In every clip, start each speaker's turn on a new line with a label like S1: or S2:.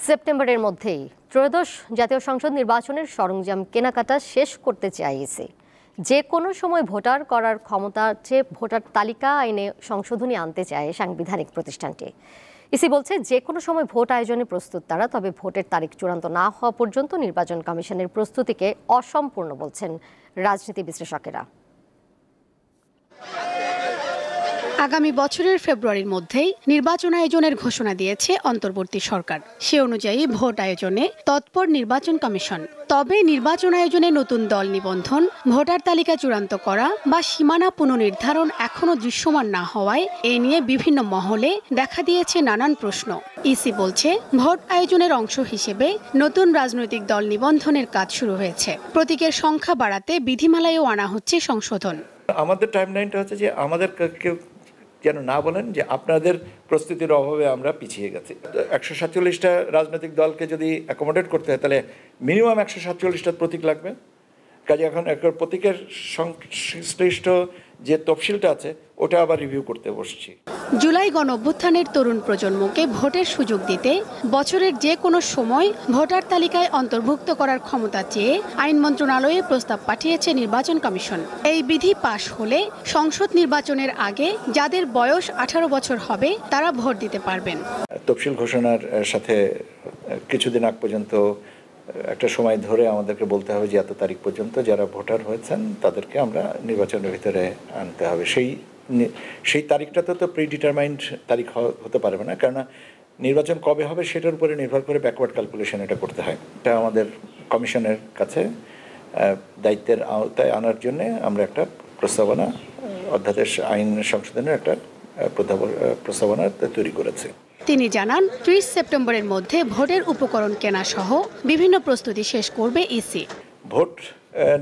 S1: সেপ্টেম্বরের মধ্যেই ত্রয়োদশ জাতীয় সংসদ নির্বাচনের সরঞ্জাম কেনাকাটা শেষ করতে চায় ইসি। যে কোনো সময় ভোটার করার ক্ষমতা চেয়ে ভোটার তালিকা আইনে সংশোধনী আনতে চায় সাংবিধানিক প্রতিষ্ঠানটি। ইসি বলছে যে কোনো সময় ভোট আয়োজনে প্রস্তুত তারা, তবে ভোটের তারিখ চূড়ান্ত না হওয়া পর্যন্ত নির্বাচন কমিশনের প্রস্তুতিকে অসম্পূর্ণ বলছেন রাজনীতি বিশ্লেষকেরা।
S2: আগামী বছরের ফেব্রুয়ারির মধ্যেই নির্বাচন আয়োজনের ঘোষণা দিয়েছে অন্তর্বর্তী সরকার। সে অনুযায়ী ভোট আয়োজনে তৎপর নির্বাচন কমিশন। তবে নির্বাচন আয়োজনে নতুন দল নিবন্ধন, ভোটার তালিকা চূড়ান্ত করা বা সীমানা পুনর্নির্ধারণ এখনও দৃশ্যমান না হওয়ায় এ নিয়ে বিভিন্ন মহলে দেখা দিয়েছে নানান প্রশ্ন। ইসি বলছে ভোট আয়োজনের অংশ হিসেবে নতুন রাজনৈতিক দল নিবন্ধনের কাজ শুরু হয়েছে। প্রতীকের সংখ্যা বাড়াতে বিধিমালায়ও আনা হচ্ছে সংশোধন।
S3: আমাদের টাইমলাইনটা হচ্ছে যে আমাদের কেউ যেন না বলেন যে আপনাদের প্রস্তুতির অভাবে আমরা পিছিয়ে গেছি। 147টা রাজনৈতিক দলকে যদি অ্যাকোমোডেট করতে হয় তাহলে মিনিমাম 147টা প্রতীক লাগবে। কাজে এখন প্রতীকের সংশ্লিষ্ট যে তফসিলটা আছে ওটা আবার রিভিউ করতে বসছি।
S2: জুলাই গণঅভ্যুত্থানের তরুণ প্রজন্মকে ভোটের সুযোগ দিতে বছরের যে কোনো সময় ভোটার তালিকায় অন্তর্ভুক্ত করার ক্ষমতা চেয়ে আইন মন্ত্রণালয়ে প্রস্তাব পাঠিয়েছে নির্বাচন কমিশন। এই বিধি পাশ হলে সংসদ নির্বাচনের আগে যাদের বয়স 18 বছর হবে তারা ভোট দিতে পারবেন।
S3: তফসিল ঘোষণার সাথে কিছুদিন আগ পর্যন্ত একটা সময় ধরে আমাদেরকে বলতে হবে যে এত তারিখ পর্যন্ত যারা ভোটার হয়েছেন তাদেরকে আমরা নির্বাচনের ভিতরে আনতে হবে। সেই তারিখটা তো প্রিডিটারমাইন্ড তারিখ হতে পারবে না, কেননা নির্বাচন কবে হবে সেটার উপরে নির্ভর করে ব্যাকওয়ার্ড ক্যালকুলেশন এটা করতে হয়। এটা আমাদের কমিশনের কাছে দায়িত্বের আওতায় আনার জন্য আমরা একটা প্রস্তাবনা, অধ্যাদেশ আইন সংশোধনের একটা প্রস্তাবনা তৈরি করেছি।
S2: তিনি জানান 30 সেপ্টেম্বরের মধ্যে ভোটের উপকরণ কেনা সহ বিভিন্ন প্রস্তুতি শেষ করবে ইসি।
S3: ভোট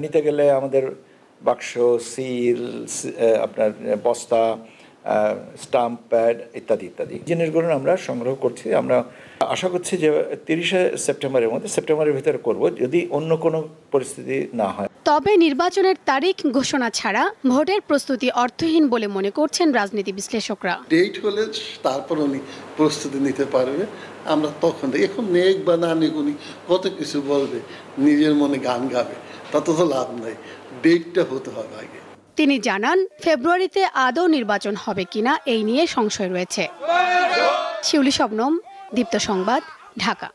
S3: নিতে গেলে আমাদের বাক্স, সিল, আপনার বস্তা, স্টাম্প প্যাড ইত্যাদি ইত্যাদি জিনিসগুলো আমরা সংগ্রহ করছি। আমরা আশা করছি যে 30 সেপ্টেম্বরের মধ্যে, সেপ্টেম্বরের ভিতরে করব যদি অন্য কোনো পরিস্থিতি না হয়।
S2: তবে নির্বাচনের তারিখ ঘোষণা ছাড়া ভোটের প্রস্তুতি অর্থহীন বলে মনে করছেন রাজনীতি বিশ্লেষকরা।
S4: ডেট হলে তারপর উনি প্রস্তুতি নিতে পারবে। আমরা তখন এখন নেক বা না নেক উনি কত কিছু বলবে, নিজের মনে গান গাবে, তত তো লাভ নাই। ডেটটা হতে হবে আগে।
S2: তিনি জানান ফেব্রুয়ারিতে আদৌ নির্বাচন হবে কিনা এই নিয়ে সংশয় রয়েছে। শিউলি শবনম, দীপ্ত সংবাদ, ঢাকা।